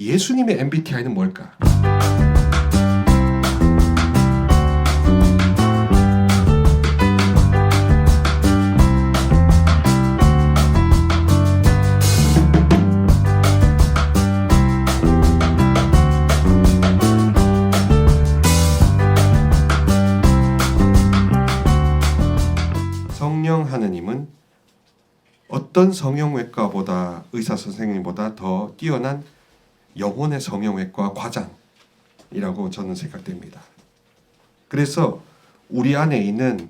예수님의 MBTI는 뭘까? 성령 하느님은 어떤 성형외과보다 의사 선생님보다 더 뛰어난 영혼의 성형외과 과장이라고 저는 생각됩니다. 그래서 우리 안에 있는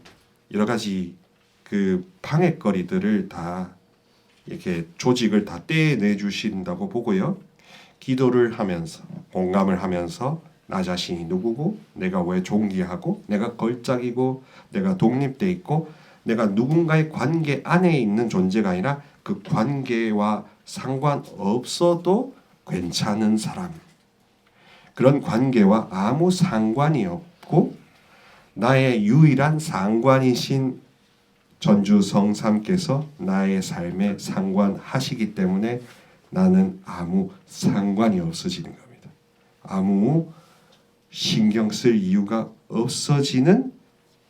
여러 가지 그 방해거리들을 다 이렇게 조직을 다 떼내 주신다고 보고요. 기도를 하면서 공감을 하면서 나 자신이 누구고 내가 왜 존귀하고 내가 걸작이고 내가 독립돼 있고 내가 누군가의 관계 안에 있는 존재가 아니라 그 관계와 상관없어도 괜찮은 사람, 그런 관계와 아무 상관이 없고 나의 유일한 상관이신 전주 성삼께서 나의 삶에 상관하시기 때문에 나는 아무 상관이 없어지는 겁니다. 아무 신경 쓸 이유가 없어지는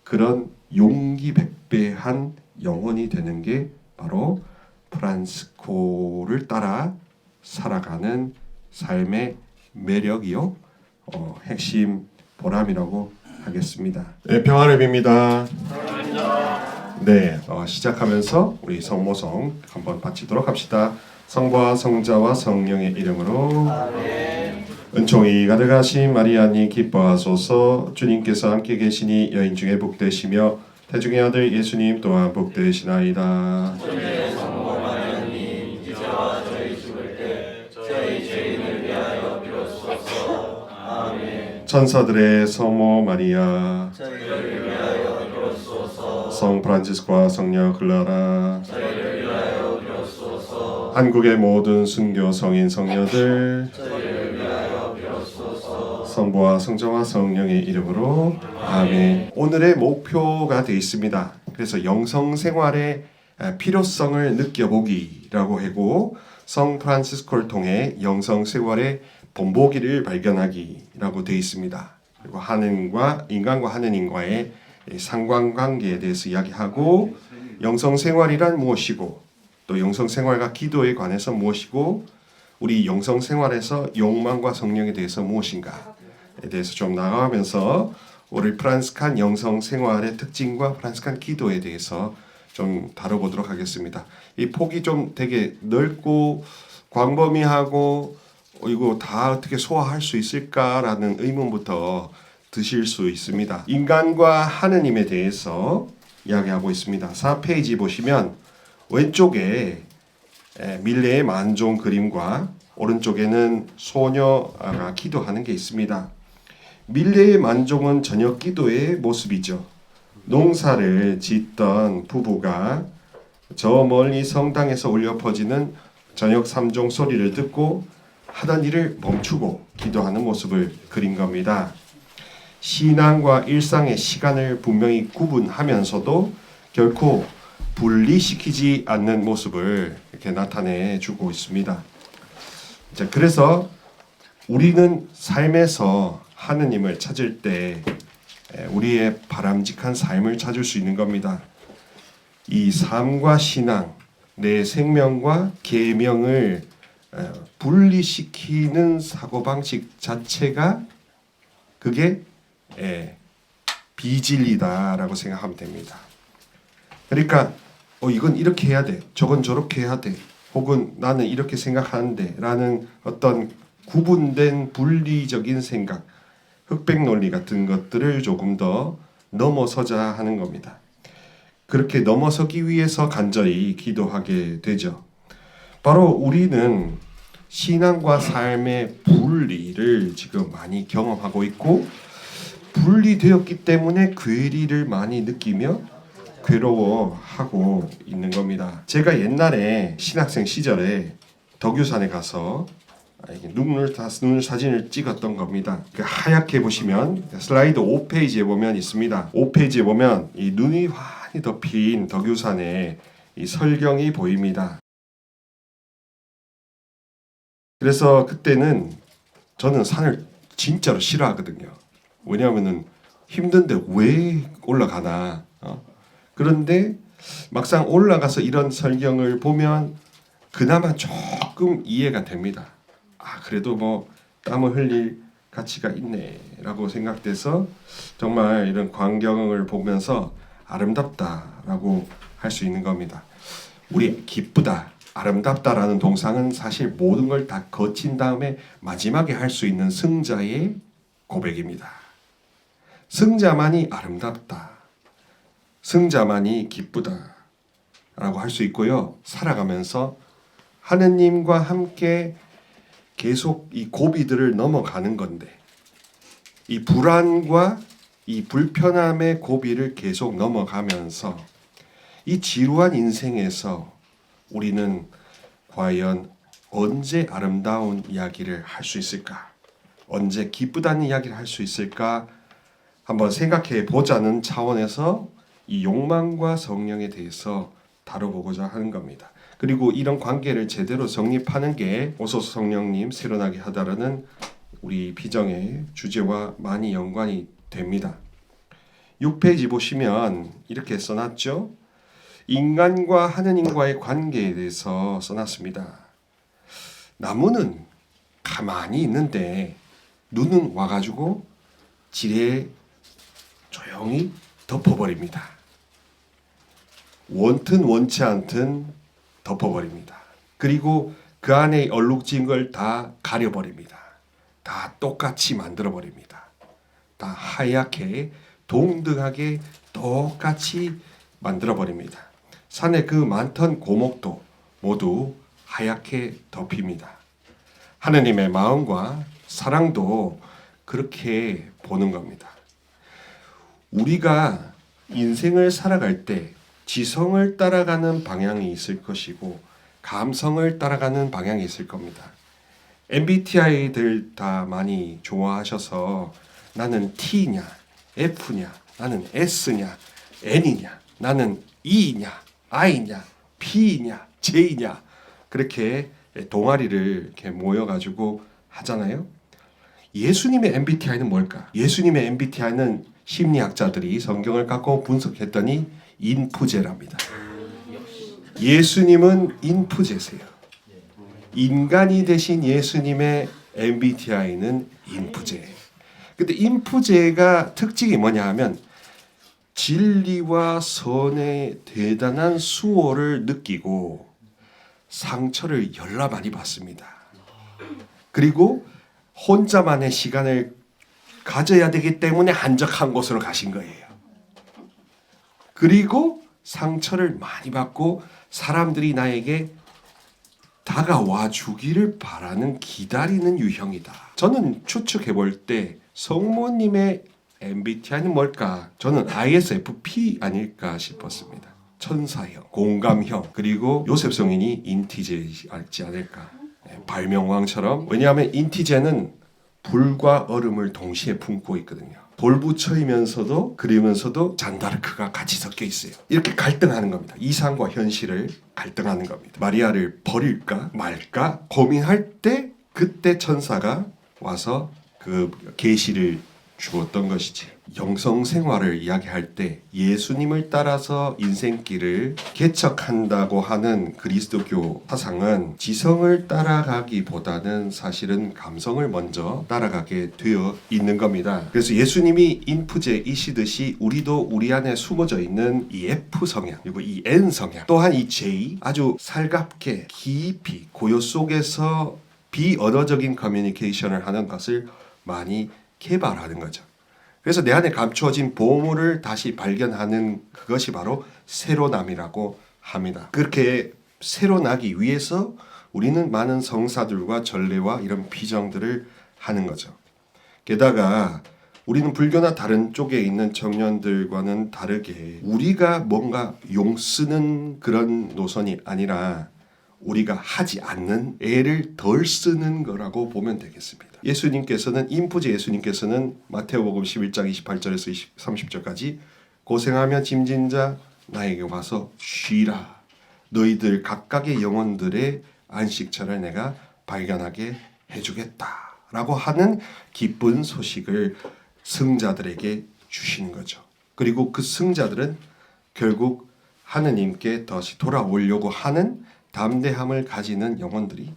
그런 용기백배한 영혼이 되는 게 바로 프란시스코를 따라 살아가는 삶의 매력이요, 핵심 보람이라고 하겠습니다. 네, 평안을 빕니다. 네, 시작하면서 우리 성모성 한번 바치도록 합시다. 성부와 성자와 성령의 이름으로 아멘. 은총이 가득하신 마리아님 기뻐하소서. 주님께서 함께 계시니 여인 중에 복되시며 태중의 아들 예수님 또한 복되시나이다. 주님의 성모 마리아님 이제와 저희 죽을 때 저희 죄인을 위하여 비로소서. 아멘. 천사들의 성모 마리아 저희를 위하여 비로소서. 성 프란치스코와 성녀 클라라 저희를 위하여 비로소서. 한국의 모든 순교 성인 성녀들 저희를 위하여 비로소서. 성부와 성자와 성령의 이름으로 아멘. 오늘의 목표가 되어 있습니다. 그래서 영성 생활의 필요성을 느껴보기라고 하고 성 프란시스코를 통해 영성 생활의 본보기를 발견하기라고 되어 있습니다. 그리고 하느님과 인간과 하느님과의 상관관계에 대해서 이야기하고 영성 생활이란 무엇이고 또 영성 생활과 기도에 관해서 무엇이고 우리 영성 생활에서 욕망과 성령에 대해서 무엇인가에 대해서 좀 나가면서 우리 프란시스칸 영성 생활의 특징과 프란시스칸 기도에 대해서 좀 다뤄보도록 하겠습니다. 이 폭이 좀 되게 넓고 광범위하고 이거 다 어떻게 소화할 수 있을까라는 의문부터 드실 수 있습니다. 인간과 하느님에 대해서 이야기하고 있습니다. 4페이지 보시면 왼쪽에 밀레의 만종 그림과 오른쪽에는 소녀가 기도하는 게 있습니다. 밀레의 만종은 저녁 기도의 모습이죠. 농사를 짓던 부부가 저 멀리 성당에서 울려 퍼지는 저녁 삼종 소리를 듣고 하던 일을 멈추고 기도하는 모습을 그린 겁니다. 신앙과 일상의 시간을 분명히 구분하면서도 결코 분리시키지 않는 모습을 이렇게 나타내 주고 있습니다. 자, 그래서 우리는 삶에서 하느님을 찾을 때 우리의 바람직한 삶을 찾을 수 있는 겁니다. 이 삶과 신앙, 내 생명과 계명을 분리시키는 사고방식 자체가 그게 비진리다라고 생각하면 됩니다. 그러니까 이건 이렇게 해야 돼, 저건 저렇게 해야 돼, 혹은 나는 이렇게 생각하는데 라는 어떤 구분된 분리적인 생각, 흑백 논리 같은 것들을 조금 더 넘어서자 하는 겁니다. 그렇게 넘어서기 위해서 간절히 기도하게 되죠. 바로 우리는 신앙과 삶의 분리를 지금 많이 경험하고 있고 분리되었기 때문에 괴리를 많이 느끼며 괴로워하고 있는 겁니다. 제가 옛날에 신학생 시절에 덕유산에 가서 눈물 사진을 찍었던 겁니다. 하얗게 보시면 슬라이드 5페이지에 보면 있습니다. 5페이지에 보면 이 눈이 환히 덮인 덕유산의 이 설경이 보입니다. 그래서 그때는 저는 산을 진짜로 싫어하거든요. 왜냐하면은 힘든데 왜 올라가나. 그런데 막상 올라가서 이런 설경을 보면 그나마 조금 이해가 됩니다. 아, 그래도 뭐 땀을 흘릴 가치가 있네라고 생각돼서 정말 이런 광경을 보면서 아름답다라고 할 수 있는 겁니다. 우리 기쁘다, 아름답다라는 동상은 사실 모든 걸 다 거친 다음에 마지막에 할 수 있는 승자의 고백입니다. 승자만이 아름답다, 승자만이 기쁘다 라고 할 수 있고요. 살아가면서 하느님과 함께 계속 이 고비들을 넘어가는 건데, 이 불안과 이 불편함의 고비를 계속 넘어가면서 이 지루한 인생에서 우리는 과연 언제 아름다운 이야기를 할 수 있을까? 언제 기쁘다는 이야기를 할 수 있을까? 한번 생각해 보자는 차원에서 이 욕망과 성령에 대해서 다뤄보고자 하는 겁니다. 그리고 이런 관계를 제대로 정립하는 게 오소서 성령님 새로나게 하다라는 우리 비정의 주제와 많이 연관이 됩니다. 6페이지 보시면 이렇게 써놨죠. 인간과 하느님과의 관계에 대해서 써놨습니다. 나무는 가만히 있는데 눈은 와가지고 지레 조용히 덮어버립니다. 원튼 원치 않든 덮어버립니다. 그리고 그 안에 얼룩진 걸 다 가려버립니다. 다 똑같이 만들어버립니다. 다 하얗게 동등하게 똑같이 만들어버립니다. 산에 그 많던 고목도 모두 하얗게 덮입니다. 하느님의 마음과 사랑도 그렇게 보는 겁니다. 우리가 인생을 살아갈 때 지성을 따라가는 방향이 있을 것이고 감성을 따라가는 방향이 있을 겁니다. MBTI들 다 많이 좋아하셔서 나는 T냐, F냐, 나는 S냐, N이냐, 나는 E냐, I냐, P냐, J냐 그렇게 동아리를 이렇게 모여가지고 하잖아요. 예수님의 MBTI는 뭘까? 예수님의 MBTI는 심리학자들이 성경을 갖고 분석했더니 인프제랍니다. 예수님은 인프제세요. 인간이 되신 예수님의 MBTI는 인프제. 근데 인프제가 특징이 뭐냐 하면 진리와 선의 대단한 수호를 느끼고 상처를 열나 많이 받습니다. 그리고 혼자만의 시간을 가져야 되기 때문에 한적한 곳으로 가신 거예요. 그리고 상처를 많이 받고 사람들이 나에게 다가와 주기를 바라는 기다리는 유형이다. 저는 추측해 볼 때 성모님의 MBTI는 뭘까? 저는 ISFP 아닐까 싶었습니다. 천사형, 공감형, 그리고 요셉 성인이 인티제이지 않을까. 발명왕처럼. 왜냐하면 인티제는 불과 얼음을 동시에 품고 있거든요. 돌부처이면서도 그리면서도 잔다르크가 같이 섞여 있어요. 이렇게 갈등하는 겁니다. 이상과 현실을 갈등하는 겁니다. 마리아를 버릴까 말까 고민할 때 그때 천사가 와서 그 계시를 주었던 것이지. 영성 생활을 이야기할 때 예수님을 따라서 인생길을 개척한다고 하는 그리스도교 사상은 지성을 따라가기보다는 사실은 감성을 먼저 따라가게 되어 있는 겁니다. 그래서 예수님이 인프제이시듯이 우리도 우리 안에 숨어져 있는 이 F 성향 그리고 이 N 성향 또한 이 J 아주 살갑게 깊이 고요 속에서 비언어적인 커뮤니케이션을 하는 것을 많이 개발하는 거죠. 그래서 내 안에 감추어진 보물을 다시 발견하는 그것이 바로 새로남이라고 합니다. 그렇게 새로나기 위해서 우리는 많은 성사들과 전례와 이런 비정들을 하는 거죠. 게다가 우리는 불교나 다른 쪽에 있는 청년들과는 다르게 우리가 뭔가 용쓰는 그런 노선이 아니라 우리가 하지 않는 애를 덜 쓰는 거라고 보면 되겠습니다. 예수님께서는 인프제 예수님께서는 마태복음 11장 28절에서 30절까지 고생하며 짐진 자 나에게 와서 쉬라. 너희들 각각의 영혼들의 안식처를 내가 발견하게 해주겠다라고 하는 기쁜 소식을 승자들에게 주시는 거죠. 그리고 그 승자들은 결국 하느님께 다시 돌아오려고 하는 담대함을 가지는 영혼들이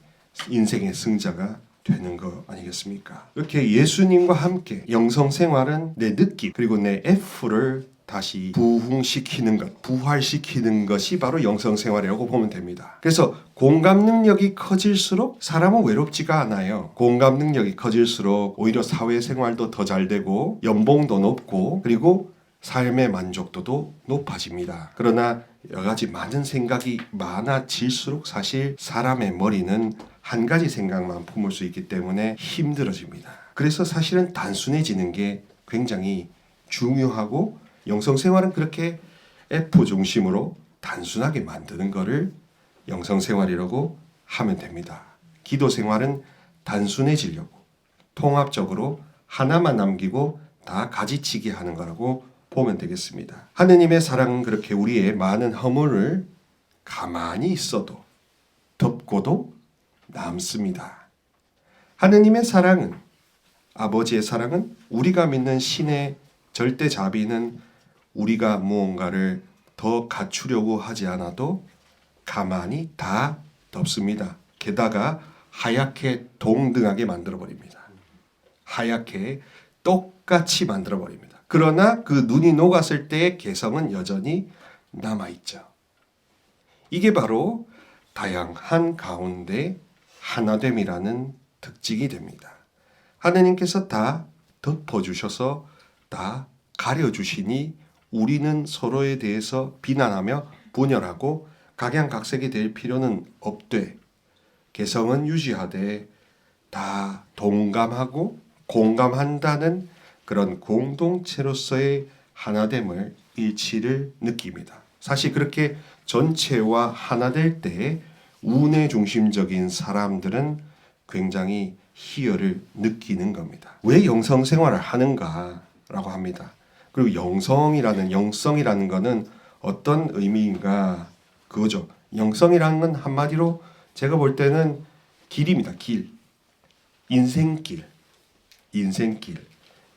인생의 승자가 되는 거 아니겠습니까? 이렇게 예수님과 함께 영성 생활은 내 느낌 그리고 내 F를 다시 부흥시키는 것, 부활시키는 것이 바로 영성 생활이라고 보면 됩니다. 그래서 공감 능력이 커질수록 사람은 외롭지가 않아요. 공감 능력이 커질수록 오히려 사회생활도 더 잘 되고 연봉도 높고 그리고 삶의 만족도도 높아집니다. 그러나 여러 가지 많은 생각이 많아질수록 사실 사람의 머리는 한 가지 생각만 품을 수 있기 때문에 힘들어집니다. 그래서 사실은 단순해지는 게 굉장히 중요하고 영성생활은 그렇게 F 중심으로 단순하게 만드는 것을 영성생활이라고 하면 됩니다. 기도생활은 단순해지려고 통합적으로 하나만 남기고 다 가지치기 하는 거라고 보면 되겠습니다. 하느님의 사랑은 그렇게 우리의 많은 허물을 가만히 있어도 덮고도 남습니다. 하느님의 사랑은 아버지의 사랑은 우리가 믿는 신의 절대 자비는 우리가 무언가를 더 갖추려고 하지 않아도 가만히 다 덮습니다. 게다가 하얗게 동등하게 만들어버립니다. 하얗게 똑같이 만들어버립니다. 그러나 그 눈이 녹았을 때의 개성은 여전히 남아있죠. 이게 바로 다양한 가운데 하나됨이라는 특징이 됩니다. 하느님께서 다 덮어주셔서 다 가려주시니 우리는 서로에 대해서 비난하며 분열하고 각양각색이 될 필요는 없되 개성은 유지하되 다 동감하고 공감한다는 그런 공동체로서의 하나됨을 일치를 느낍니다. 사실 그렇게 전체와 하나 될 때 운의 중심적인 사람들은 굉장히 희열을 느끼는 겁니다. 왜 영성생활을 하는가라고 합니다. 그리고 영성이라는 거는 어떤 의미인가 그거죠. 영성이라는 건 한마디로 제가 볼 때는 길입니다. 길. 인생길.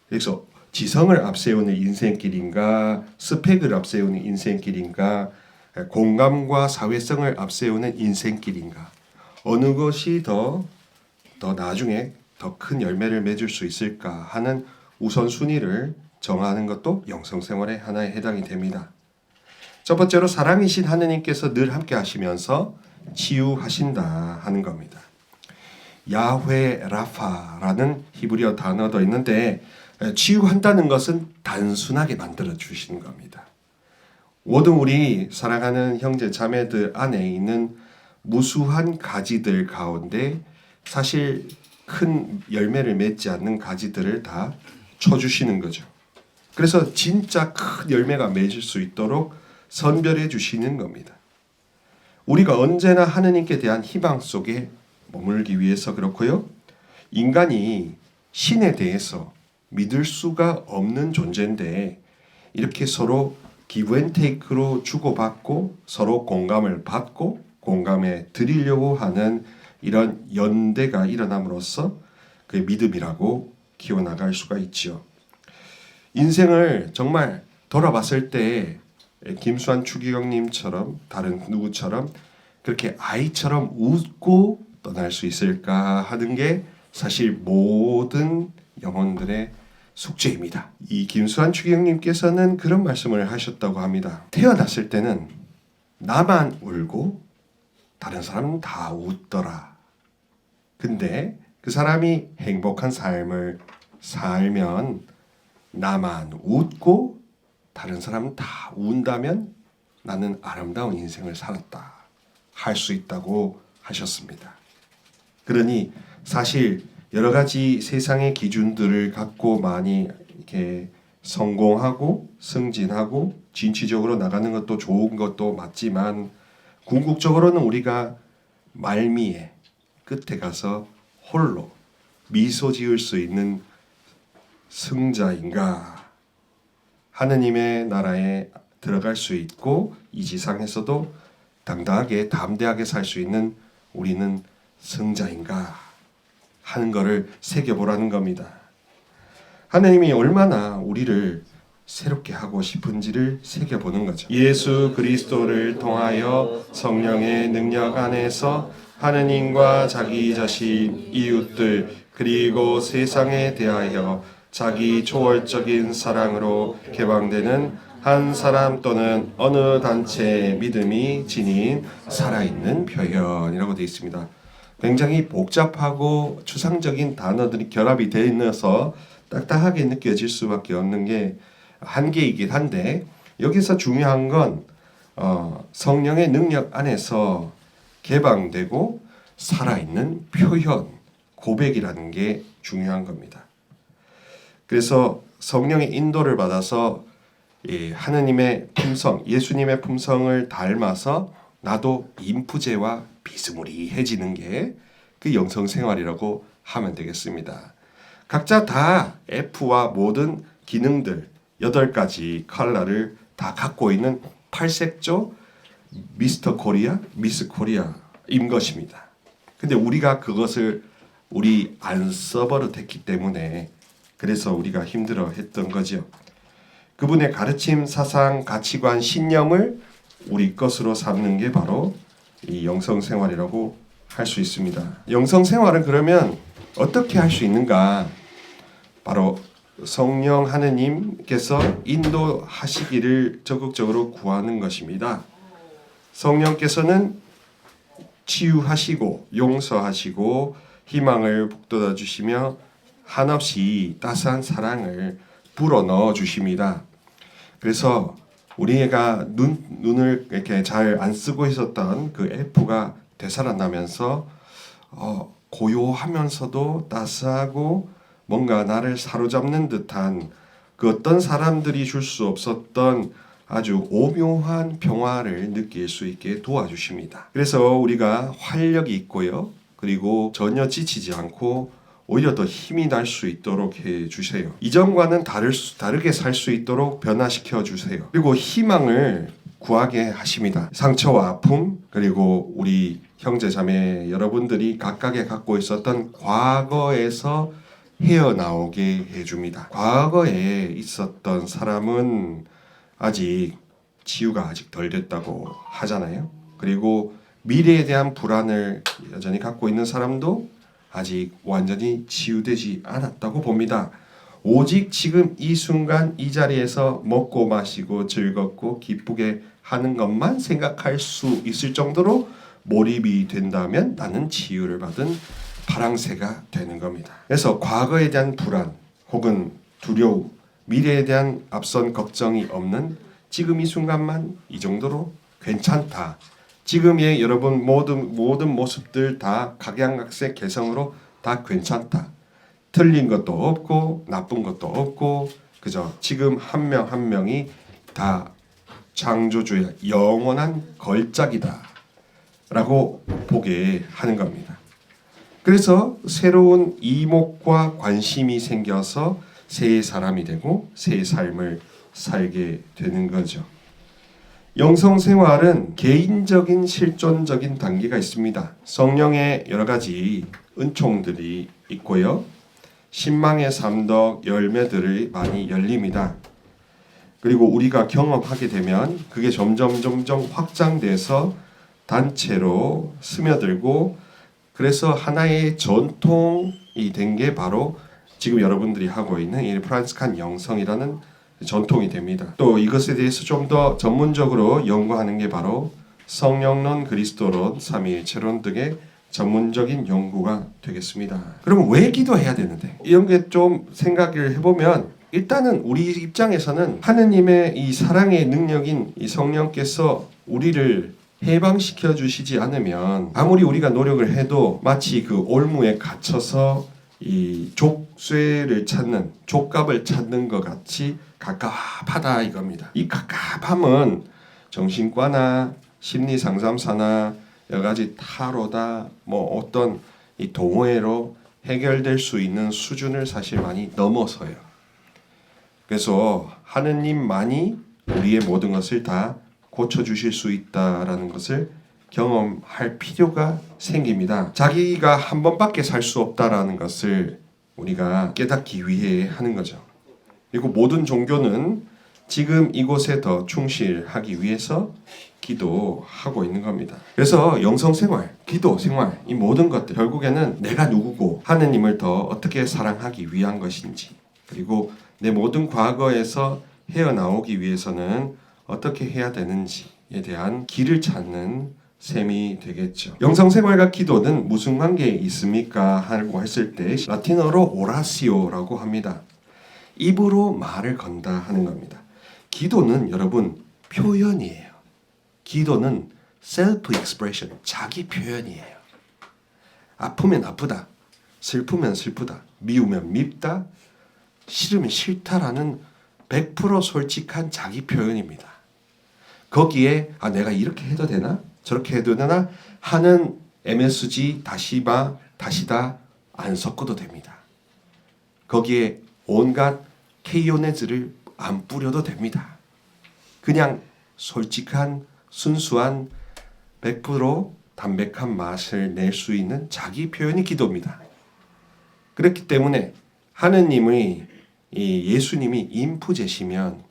그래서 지성을 앞세우는 인생길인가 스펙을 앞세우는 인생길인가 공감과 사회성을 앞세우는 인생길인가 어느 것이 더 나중에 더 큰 열매를 맺을 수 있을까 하는 우선순위를 정하는 것도 영성생활의 하나에 해당이 됩니다. 첫 번째로 사랑이신 하느님께서 늘 함께 하시면서 치유하신다 하는 겁니다. 야훼 라파라는 히브리어 단어도 있는데 치유한다는 것은 단순하게 만들어 주시는 겁니다. 모든 우리 사랑하는 형제 자매들 안에 있는 무수한 가지들 가운데 사실 큰 열매를 맺지 않는 가지들을 다 쳐주시는 거죠. 그래서 진짜 큰 열매가 맺을 수 있도록 선별해 주시는 겁니다. 우리가 언제나 하느님께 대한 희망 속에 머물기 위해서 그렇고요. 인간이 신에 대해서 믿을 수가 없는 존재인데 이렇게 서로 기브 앤 테이크로 주고받고 서로 공감을 받고 공감해 드리려고 하는 이런 연대가 일어남으로써 그 믿음이라고 키워나갈 수가 있지요. 인생을 정말 돌아봤을 때 김수환 추기경님처럼 다른 누구처럼 그렇게 아이처럼 웃고 떠날 수 있을까 하는 게 사실 모든 영혼들의 숙제입니다. 이 김수환 추기경님께서는 그런 말씀을 하셨다고 합니다. 태어났을 때는 나만 울고 다른 사람은 다 웃더라. 근데 그 사람이 행복한 삶을 살면 나만 웃고 다른 사람은 다 운다면 나는 아름다운 인생을 살았다 할 수 있다고 하셨습니다. 그러니 사실 여러 가지 세상의 기준들을 갖고 많이 이렇게 성공하고 승진하고 진취적으로 나가는 것도 좋은 것도 맞지만 궁극적으로는 우리가 말미에 끝에 가서 홀로 미소 지을 수 있는 승자인가 하느님의 나라에 들어갈 수 있고 이 지상에서도 당당하게 담대하게 살 수 있는 우리는 성자인가 하는 것을 새겨보라는 겁니다. 하나님이 얼마나 우리를 새롭게 하고 싶은지를 새겨보는 거죠. 예수 그리스도를 통하여 성령의 능력 안에서 하느님과 자기 자신, 이웃들, 그리고 세상에 대하여 자기 초월적인 사랑으로 개방되는 한 사람 또는 어느 단체의 믿음이 지닌 살아있는 표현이라고 되어 있습니다. 굉장히 복잡하고 추상적인 단어들이 결합이 되어 있어서 딱딱하게 느껴질 수밖에 없는 게 한계이긴 한데, 여기서 중요한 건 성령의 능력 안에서 개방되고 살아있는 표현, 고백이라는 게 중요한 겁니다. 그래서 성령의 인도를 받아서 하느님의 품성, 예수님의 품성을 닮아서 나도 인프제와 비스무리해지는 게 그 영성생활이라고 하면 되겠습니다. 각자 다 F와 모든 기능들 8가지 컬러를 다 갖고 있는 팔색조 미스터 코리아, 미스 코리아인 것입니다. 근데 우리가 그것을 우리 안 써버릇했기 때문에 그래서 우리가 힘들어 했던 거죠. 그분의 가르침, 사상, 가치관, 신념을 우리 것으로 삼는 게 바로 이 영성생활이라고 할 수 있습니다. 영성생활은 그러면 어떻게 할 수 있는가? 바로 성령 하느님께서 인도하시기를 적극적으로 구하는 것입니다. 성령께서는 치유하시고 용서하시고 희망을 북돋아 주시며 한없이 따스한 사랑을 불어넣어 주십니다. 그래서 우리가 눈을 이렇게 잘 안 쓰고 있었던 그 F가 되살아나면서 고요하면서도 따스하고 뭔가 나를 사로잡는 듯한 그 어떤 사람들이 줄 수 없었던 아주 오묘한 평화를 느낄 수 있게 도와주십니다. 그래서 우리가 활력이 있고요. 그리고 전혀 지치지 않고 오히려 더 힘이 날 수 있도록 해주세요. 이전과는 다르게 살 수 있도록 변화시켜 주세요. 그리고 희망을 구하게 하십니다. 상처와 아픔, 그리고 우리 형제 자매 여러분들이 각각에 갖고 있었던 과거에서 헤어나오게 해줍니다. 과거에 있었던 사람은 아직 치유가 아직 덜 됐다고 하잖아요. 그리고 미래에 대한 불안을 여전히 갖고 있는 사람도 아직 완전히 치유되지 않았다고 봅니다. 오직 지금 이 순간 이 자리에서 먹고 마시고 즐겁고 기쁘게 하는 것만 생각할 수 있을 정도로 몰입이 된다면 나는 치유를 받은 파랑새가 되는 겁니다. 그래서 과거에 대한 불안 혹은 두려움, 미래에 대한 앞선 걱정이 없는 지금 이 순간만 이 정도로 괜찮다. 지금의 여러분 모든 모습들 다 각양각색 개성으로 다 괜찮다. 틀린 것도 없고 나쁜 것도 없고 그저 지금 한 명 한 명이 다 창조주의 영원한 걸작이다 라고 보게 하는 겁니다. 그래서 새로운 이목과 관심이 생겨서 새 사람이 되고 새 삶을 살게 되는 거죠. 영성생활은 개인적인 실존적인 단계가 있습니다. 성령의 여러 가지 은총들이 있고요. 신망의 삼덕 열매들이 많이 열립니다. 그리고 우리가 경험하게 되면 그게 점점 확장돼서 단체로 스며들고 그래서 하나의 전통이 된 게 바로 지금 여러분들이 하고 있는 이 프란치스칸 영성이라는 전통이 됩니다. 또 이것에 대해서 좀 더 전문적으로 연구하는 게 바로 성령론, 그리스도론, 삼위일체론 등의 전문적인 연구가 되겠습니다. 그럼 왜 기도해야 되는데? 이런 게 좀 생각을 해보면 일단은 우리 입장에서는 하느님의 이 사랑의 능력인 이 성령께서 우리를 해방시켜 주시지 않으면 아무리 우리가 노력을 해도 마치 그 올무에 갇혀서 이 족쇄를 찾는 족갑을 찾는 것 같이 갑갑하다 이겁니다. 이 갑갑함은 정신과나 심리상담사나 여러 가지 타로다 뭐 어떤 이 동호회로 해결될 수 있는 수준을 사실 많이 넘어서요. 그래서 하느님만이 우리의 모든 것을 다 고쳐주실 수 있다라는 것을 경험할 필요가 생깁니다. 자기가 한 번밖에 살 수 없다라는 것을 우리가 깨닫기 위해 하는 거죠. 그리고 모든 종교는 지금 이곳에 더 충실하기 위해서 기도하고 있는 겁니다. 그래서 영성생활, 기도생활, 이 모든 것들 결국에는 내가 누구고 하느님을 더 어떻게 사랑하기 위한 것인지, 그리고 내 모든 과거에서 헤어나오기 위해서는 어떻게 해야 되는지에 대한 길을 찾는 셈이 되겠죠. 영성생활과 기도는 무슨 관계에 있습니까? 하고 했을 때 라틴어로 오라시오라고 합니다. 입으로 말을 건다 하는 겁니다. 기도는 여러분 표현이에요. 기도는 셀프 익스프레션, 자기 표현이에요. 아프면 아프다, 슬프면 슬프다, 미우면 밉다, 싫으면 싫다라는 100% 솔직한 자기 표현입니다. 거기에 내가 이렇게 해도 되나? 저렇게 해도 되나? 하는 MSG, 다시마, 다시다 안 섞어도 됩니다. 거기에 온갖 케이오네즈를 안 뿌려도 됩니다. 그냥 솔직한 순수한 100% 담백한 맛을 낼 수 있는 자기 표현이 기도입니다. 그렇기 때문에 하느님의 예수님이 인프제시면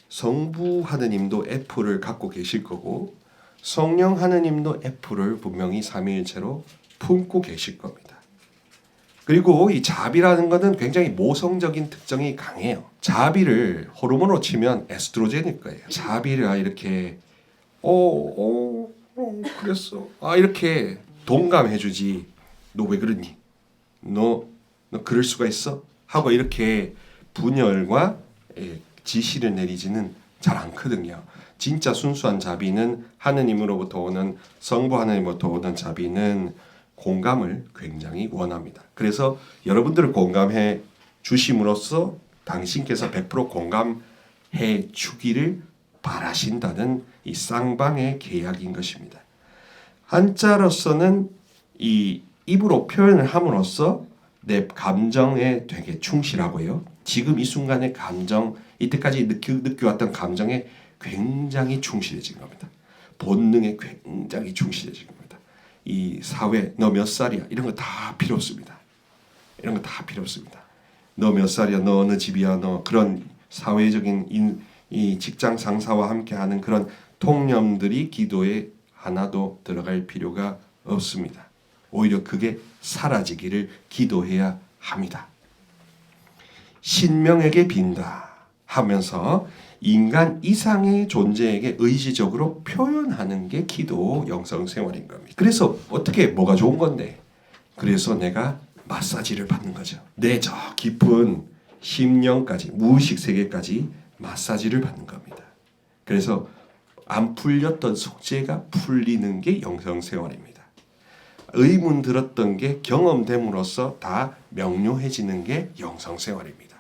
성부 하느님도 F를 갖고 계실 거고 성령 하느님도 F를 분명히 삼위일체로 품고 계실 겁니다. 그리고 이 자비라는 것은 굉장히 모성적인 특성이 강해요. 자비를 호르몬으로 치면 에스트로겐일 거예요. 자비가 이렇게 그랬어. 이렇게 동감해주지. 너 왜 그러니? 너 그럴 수가 있어? 하고 이렇게 분열과 지시를 내리지는 잘 않거든요. 진짜 순수한 자비는 하느님으로부터 오는 성부 하느님으로부터 오는 자비는 공감을 굉장히 원합니다. 그래서 여러분들을 공감해 주심으로써 당신께서 100% 공감해 주기를 바라신다는 이 쌍방의 계약인 것입니다. 한자로서는 이 입으로 표현을 함으로써 내 감정에 되게 충실하고요. 지금 이 순간의 감정, 이때까지 느껴왔던 감정에 굉장히 충실해진 겁니다. 본능에 굉장히 충실해진 겁니다. 이 사회, 너 몇 살이야? 이런 거 다 필요 없습니다. 이런 거 다 필요 없습니다. 너 몇 살이야? 너 어느 집이야? 너 그런 사회적인 이 직장 상사와 함께하는 그런 통념들이 기도에 하나도 들어갈 필요가 없습니다. 오히려 그게 사라지기를 기도해야 합니다. 신명에게 빈다 하면서 인간 이상의 존재에게 의지적으로 표현하는 게 기도 영성생활인 겁니다. 그래서 어떻게 뭐가 좋은 건데? 그래서 내가 마사지를 받는 거죠. 내 저 깊은 심령까지, 무의식 세계까지 마사지를 받는 겁니다. 그래서 안 풀렸던 숙제가 풀리는 게 영성생활입니다. 의문 들었던 게 경험됨으로써 다 명료해지는 게 영성생활입니다.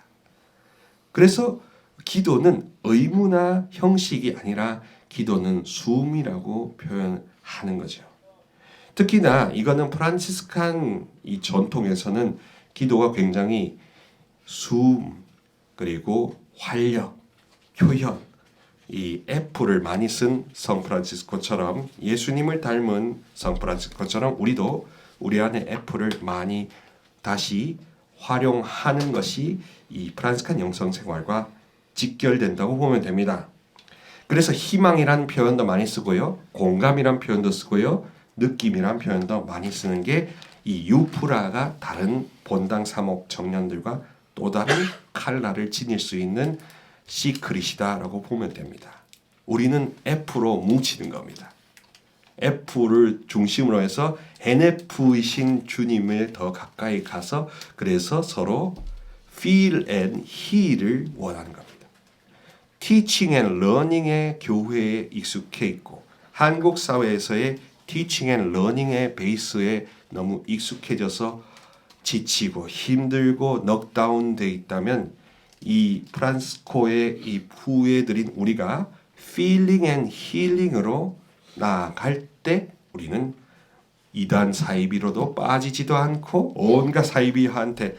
그래서 기도는 의무나 형식이 아니라 기도는 숨이라고 표현하는 거죠. 특히나 이거는 프란치스칸 이 전통에서는 기도가 굉장히 숨 그리고 활력, 표현, 이 F를 많이 쓴 성 프란치스코처럼 예수님을 닮은 성 프란치스코처럼 우리도 우리 안에 F를 많이 다시 활용하는 것이 이 프란치스칸 영성생활과 직결된다고 보면 됩니다. 그래서 희망이라는 표현도 많이 쓰고요. 공감이라는 표현도 쓰고요. 느낌이라는 표현도 많이 쓰는 게 이 유프라가 다른 본당 사목 청년들과 또 다른 칼날을 지닐 수 있는 시크릿이다라고 보면 됩니다. 우리는 F로 뭉치는 겁니다. F를 중심으로 해서 NF이신 주님을 더 가까이 가서 그래서 서로 feel and heal을 원하는 겁니다. Teaching and learning의 교회에 익숙해 있고 한국 사회에서의 Teaching and learning의 베이스에 너무 익숙해져서 지치고 힘들고 넉다운돼 있다면 이 프란시스코의 이 후예들인 우리가 feeling and healing으로 나아갈 때 우리는 이단 사이비로도 빠지지도 않고 온갖 사이비한테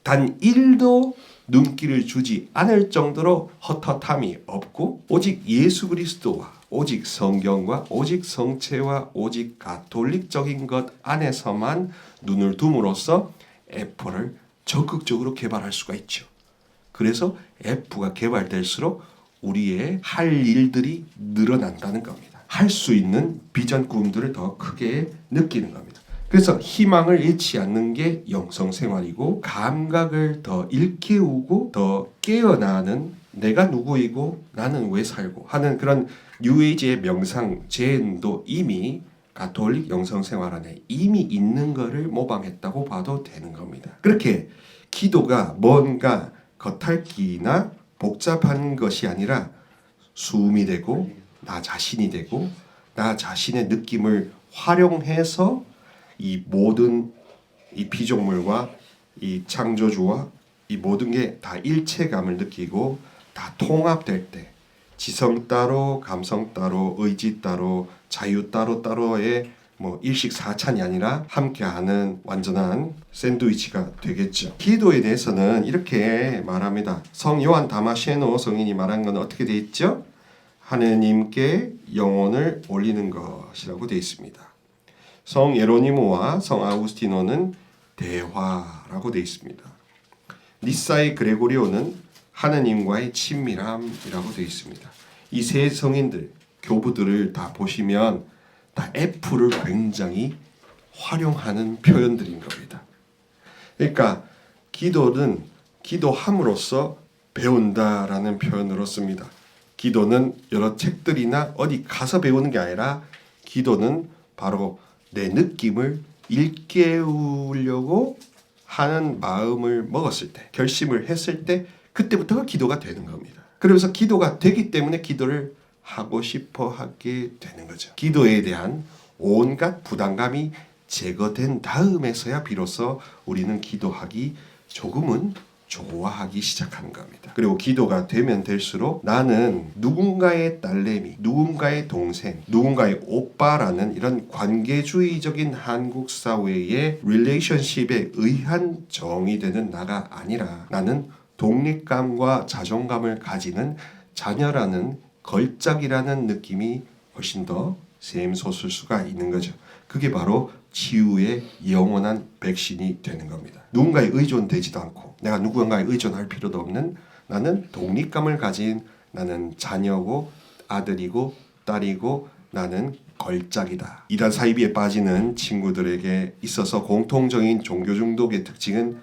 단 1도 눈길을 주지 않을 정도로 헛헛함이 없고 오직 예수 그리스도와 오직 성경과 오직 성체와 오직 가톨릭적인 것 안에서만 눈을 둠으로써 F를 적극적으로 개발할 수가 있죠. 그래서 F가 개발될수록 우리의 할 일들이 늘어난다는 겁니다. 할 수 있는 비전 꿈들을 더 크게 느끼는 겁니다. 그래서 희망을 잃지 않는 게 영성생활이고, 감각을 더 일깨우고 더 깨어나는 내가 누구이고 나는 왜 살고 하는 그런 뉴에이지의 명상 젠도 이미 가톨릭 영성생활 안에 이미 있는 것을 모방했다고 봐도 되는 겁니다. 그렇게 기도가 뭔가 겉핥기나 복잡한 것이 아니라 수음이 되고 나 자신이 되고 나 자신의 느낌을 활용해서 이 모든 이 피조물과 이 창조주와 이 모든 게 다 일체감을 느끼고 다 통합될 때 지성 따로 감성 따로 의지 따로 자유 따로 따로의 뭐 일식사찬이 아니라 함께하는 완전한 샌드위치가 되겠죠. 기도에 대해서는 이렇게 말합니다. 성 요한 다마시에노 성인이 말한 건 어떻게 돼 있죠? 하느님께 영혼을 올리는 것이라고 되어 있습니다. 성 예로니모와 성 아우구스티노는 대화라고 되어 있습니다. 니사의 그레고리오는 하느님과의 친밀함이라고 되어 있습니다. 이 세 성인들, 교부들을 다 보시면 다 F를 굉장히 활용하는 표현들인 겁니다. 그러니까 기도는 기도함으로써 배운다라는 표현으로 씁니다. 기도는 여러 책들이나 어디 가서 배우는 게 아니라 기도는 바로 내 느낌을 일깨우려고 하는 마음을 먹었을 때, 결심을 했을 때 그때부터가 기도가 되는 겁니다. 그러면서 기도가 되기 때문에 기도를 하고 싶어 하게 되는 거죠. 기도에 대한 온갖 부담감이 제거된 다음에서야 비로소 우리는 기도하기 조금은 좋아하기 시작하는 겁니다. 그리고 기도가 되면 될수록 나는 누군가의 딸내미, 누군가의 동생, 누군가의 오빠라는 이런 관계주의적인 한국 사회의 릴레이션십에 의한 정이 되는 나가 아니라 나는 독립감과 자존감을 가지는 자녀라는 걸작이라는 느낌이 훨씬 더 샘솟을 수가 있는 거죠. 그게 바로 치유의 영원한 백신이 되는 겁니다. 누군가에 의존되지도 않고 내가 누군가에 의존할 필요도 없는 나는 독립감을 가진 나는 자녀고 아들이고 딸이고 나는 걸작이다. 이단 사이비에 빠지는 친구들에게 있어서 공통적인 종교 중독의 특징은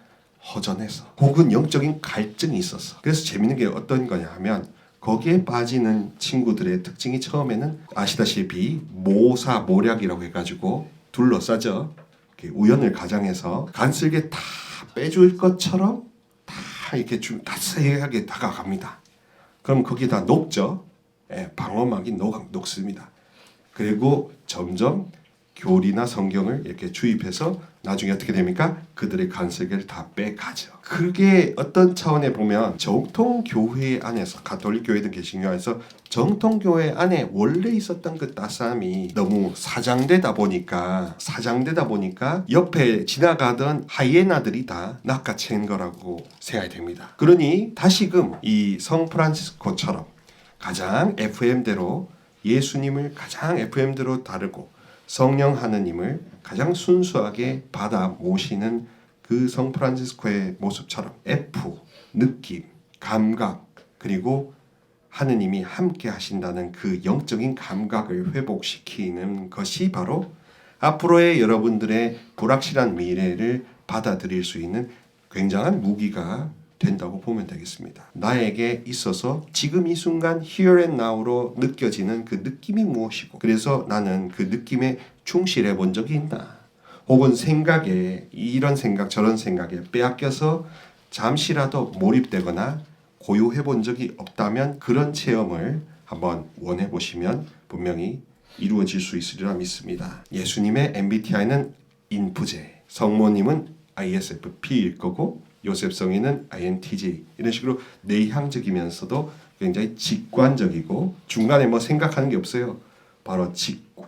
허전해서 혹은 영적인 갈증이 있어서 그래서 재밌는 게 어떤 거냐 하면 거기에 빠지는 친구들의 특징이 처음에는 아시다시피 모략이라고 해가지고 둘러싸죠. 우연을 가장해서 간쓸게 다 빼줄 것처럼 다 이렇게 좀 따스하게 다가갑니다. 그럼 거기다 녹죠. 방어막이 녹습니다. 그리고 점점 교리나 성경을 이렇게 주입해서 나중에 어떻게 됩니까? 그들의 간섭을 다 빼가죠. 그게 어떤 차원에 보면 정통교회 안에서 가톨릭 교회든 개신교 안에서 정통교회 안에 원래 있었던 그 따스함이 너무 사장되다 보니까 옆에 지나가던 하이에나들이 다 낚아챈 거라고 생각이 됩니다. 그러니 다시금 이 성 프란시스코처럼 가장 FM대로 예수님을 가장 FM대로 다루고 성령 하느님을 가장 순수하게 받아 모시는 그 성 프란시스코의 모습처럼 F, 느낌, 감각 그리고 하느님이 함께 하신다는 그 영적인 감각을 회복시키는 것이 바로 앞으로의 여러분들의 불확실한 미래를 받아들일 수 있는 굉장한 무기가 된다고 보면 되겠습니다. 나에게 있어서 지금 이 순간 here and now로 느껴지는 그 느낌이 무엇이고 그래서 나는 그 느낌에 충실해 본 적이 있나 혹은 생각에 이런 생각 저런 생각에 빼앗겨서 잠시라도 몰입되거나 고요해 본 적이 없다면 그런 체험을 한번 원해 보시면 분명히 이루어질 수 있으리라 믿습니다. 예수님의 MBTI는 인프제, 성모님은 ISFP일 거고 요셉 성인은 INTJ 이런 식으로 내향적이면서도 굉장히 직관적이고 중간에 뭐 생각하는 게 없어요. 바로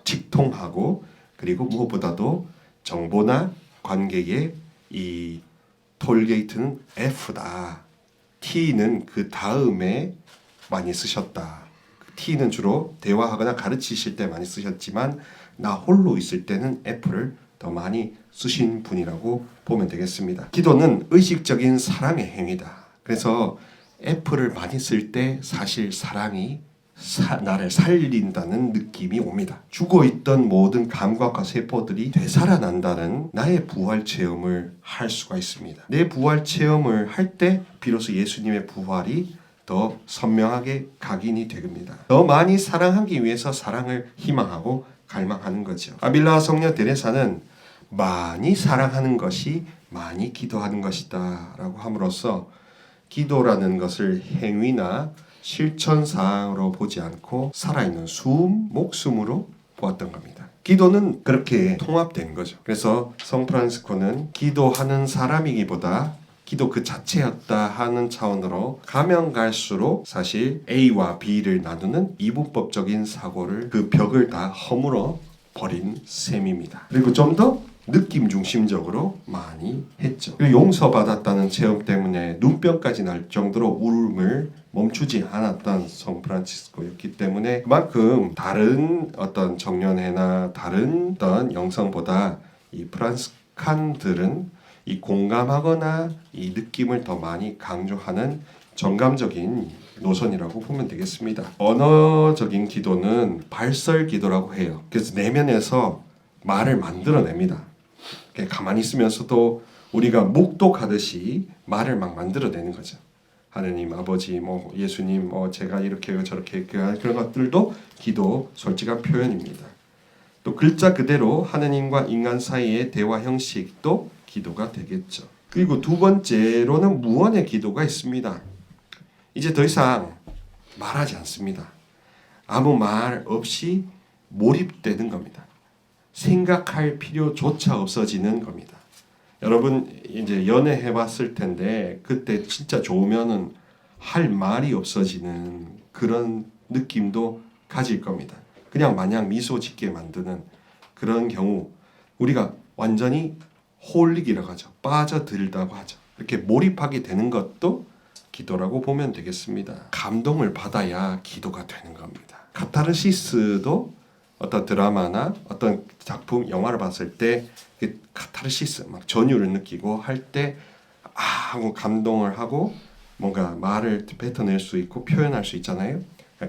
직통하고 그리고 무엇보다도 정보나 관계의 이 톨게이트는 F다. T는 그 다음에 많이 쓰셨다. T는 주로 대화하거나 가르치실 때 많이 쓰셨지만 나 홀로 있을 때는 F를 더 많이 쓰신 분이라고 보면 되겠습니다. 기도는 의식적인 사랑의 행위다. 그래서 F를 많이 쓸 때 사실 사랑이 나를 살린다는 느낌이 옵니다. 죽어있던 모든 감각과 세포들이 되살아난다는 나의 부활 체험을 할 수가 있습니다. 내 부활 체험을 할 때 비로소 예수님의 부활이 더 선명하게 각인이 됩니다. 더 많이 사랑하기 위해서 사랑을 희망하고 갈망하는 거죠. 아빌라 성녀 데레사는 많이 사랑하는 것이 많이 기도하는 것이다 라고 함으로써 기도라는 것을 행위나 실천사항으로 보지 않고 살아있는 목숨으로 보았던 겁니다. 기도는 그렇게 통합된 거죠. 그래서 성 프란시스코는 기도하는 사람이기보다 기도 그 자체였다 하는 차원으로 가면 갈수록 사실 A와 B를 나누는 이분법적인 사고를 그 벽을 다 허물어 버린 셈입니다. 그리고 좀 더 느낌 중심적으로 많이 했죠. 그리고 용서받았다는 체험 때문에 눈병까지 날 정도로 울음을 멈추지 않았던 성 프란치스코였기 때문에 그만큼 다른 어떤 정년회나 다른 어떤 영성보다 이 프란스칸들은 이 공감하거나 이 느낌을 더 많이 강조하는 정감적인 노선이라고 보면 되겠습니다. 언어적인 기도는 발설 기도라고 해요. 그래서 내면에서 말을 만들어냅니다. 가만히 있으면서도 우리가 묵독하듯이 말을 막 만들어내는 거죠. 하느님, 아버지, 예수님, 제가 이렇게 저렇게 그런 것들도 기도 솔직한 표현입니다. 또 글자 그대로 하느님과 인간 사이의 대화 형식도 기도가 되겠죠. 그리고 두 번째로는 무언의 기도가 있습니다. 이제 더 이상 말하지 않습니다. 아무 말 없이 몰입되는 겁니다. 생각할 필요조차 없어지는 겁니다. 여러분 이제 연애해 봤을 텐데 그때 진짜 좋으면은 할 말이 없어지는 그런 느낌도 가질 겁니다. 그냥 마냥 미소 짓게 만드는 그런 경우 우리가 완전히 홀릭이라고 하죠. 빠져들다고 하죠. 이렇게 몰입하게 되는 것도 기도라고 보면 되겠습니다. 감동을 받아야 기도가 되는 겁니다. 카타르시스도 어떤 드라마나 어떤 작품, 영화를 봤을 때 카타르시스, 막 전율을 느끼고 할 때 하고 감동을 하고 뭔가 말을 뱉어낼 수 있고 표현할 수 있잖아요.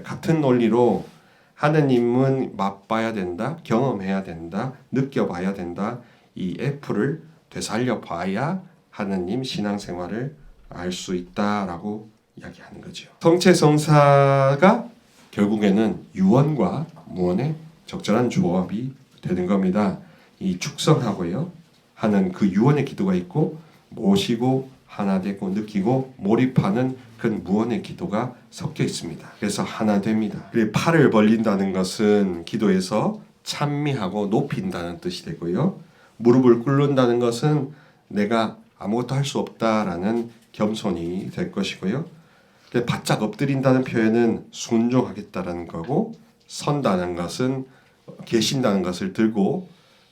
같은 논리로 하느님은 맛봐야 된다, 경험해야 된다, 느껴봐야 된다. 이 F를 되살려 봐야 하느님 신앙생활을 알 수 있다라고 이야기하는 거죠. 성체성사가 결국에는 유언과 무언의 적절한 조합이 되는 겁니다. 이 축성하고요 하는 그 유언의 기도가 있고 모시고 하나 되고 느끼고 몰입하는 그 무언의 기도가 섞여 있습니다. 그래서 하나 됩니다. 그리고 팔을 벌린다는 것은 기도에서 찬미하고 높인다는 뜻이 되고요. 무릎을 꿇는다는 것은 내가 아무것도 할 수 없다라는 겸손이 될 것이고요. 바짝 엎드린다는 표현은 순종하겠다라는 거고 선다는 것은 계신다는 것을 들고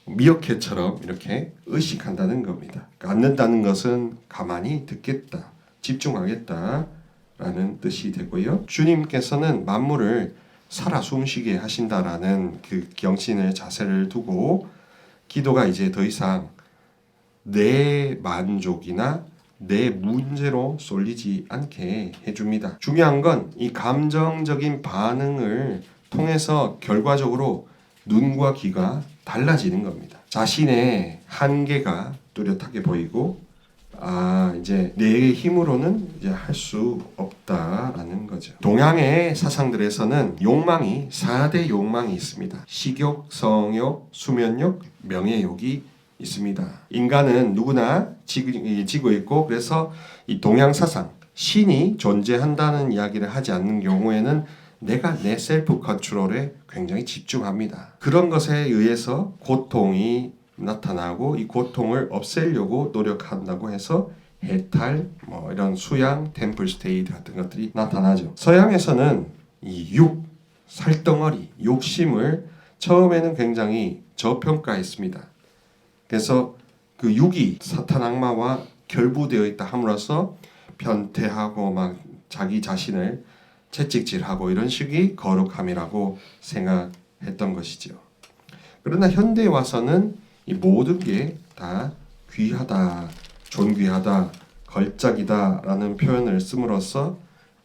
미어캣처럼 이렇게 의식한다는 겁니다. 앉는다는 것은 가만히 듣겠다, 집중하겠다라는 뜻이 되고요. 주님께서는 만물을 살아 숨쉬게 하신다라는 그 경신의 자세를 두고 기도가 이제 더 이상 내 만족이나 내 문제로 쏠리지 않게 해줍니다. 중요한 건 이 감정적인 반응을 통해서 결과적으로 눈과 귀가 달라지는 겁니다. 자신의 한계가 뚜렷하게 보이고 이제 내 힘으로는 이제 할 수 없다라는 거죠. 동양의 사상들에서는 욕망이 4대 욕망이 있습니다. 식욕, 성욕, 수면욕, 명예욕이 있습니다. 인간은 누구나 지고 있고 그래서 이 동양 사상 신이 존재한다는 이야기를 하지 않는 경우에는 내가 내 셀프 컨트롤에 굉장히 집중합니다. 그런 것에 의해서 고통이 나타나고 이 고통을 없애려고 노력한다고 해서 해탈, 이런 수양, 템플 스테이트 같은 것들이 나타나죠. 서양에서는 이 살덩어리, 욕심을 처음에는 굉장히 저평가했습니다. 그래서 그 육이 사탄 악마와 결부되어 있다 함으로써 변태하고 막 자기 자신을 채찍질하고 이런 식이 거룩함이라고 생각했던 것이죠. 그러나 현대에 와서는 이 모든 게 다 귀하다, 존귀하다, 걸작이다라는 표현을 씀으로써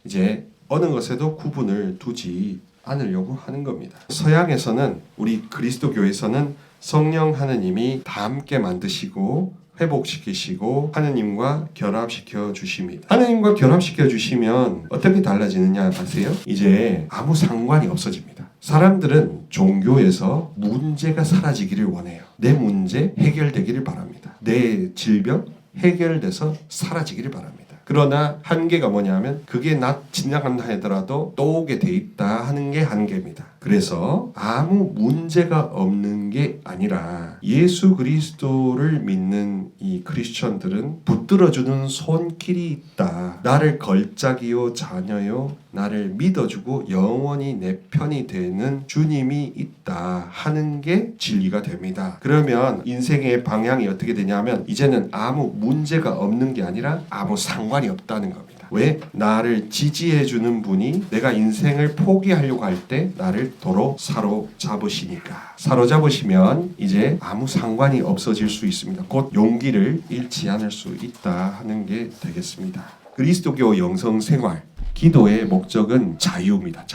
이제 어느 것에도 구분을 두지 않으려고 하는 겁니다. 서양에서는 우리 그리스도교에서는 성령 하느님이 다 함께 만드시고 회복시키시고 하느님과 결합시켜 주십니다. 하느님과 결합시켜 주시면 어떻게 달라지느냐 아세요? 이제 아무 상관이 없어집니다. 사람들은 종교에서 문제가 사라지기를 원해요. 내 문제 해결되기를 바랍니다. 내 질병 해결돼서 사라지기를 바랍니다. 그러나 한계가 뭐냐면 그게 지나간다 하더라도 또 오게 돼 있다 하는 게 한계입니다. 그래서 아무 문제가 없는 게 아니라 예수 그리스도를 믿는 이 크리스천들은 붙들어주는 손길이 있다. 나를 걸작이요 자녀요 나를 믿어주고 영원히 내 편이 되는 주님이 있다 하는 게 진리가 됩니다. 그러면 인생의 방향이 어떻게 되냐면 이제는 아무 문제가 없는 게 아니라 아무 상관이 없다는 겁니다. 왜? 나를 지지해주는 분이 내가 인생을 포기하려고 할 때 나를 도로 사로잡으시니까. 사로잡으시면 이제 아무 상관이 없어질 수 있습니다. 곧 용기를 잃지 않을 수 있다 하는 게 되겠습니다. 그리스도교 영성생활, 기도의 목적은 자유입니다.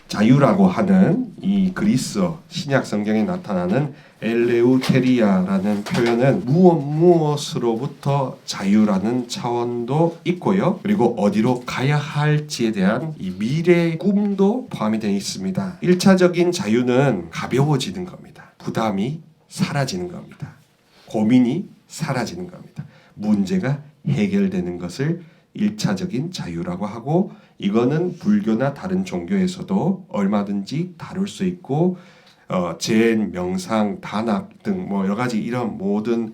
자유라고 하는 이 그리스어 신약 성경에 나타나는 엘레우테리아라는 표현은 무엇으로부터 자유라는 차원도 있고요. 그리고 어디로 가야 할지에 대한 이 미래의 꿈도 포함이 되어 있습니다. 1차적인 자유는 가벼워지는 겁니다. 부담이 사라지는 겁니다. 고민이 사라지는 겁니다. 문제가 해결되는 것을 1차적인 자유라고 하고 이거는 불교나 다른 종교에서도 얼마든지 다룰 수 있고 젠, 명상, 단학 등 뭐 여러 가지 이런 모든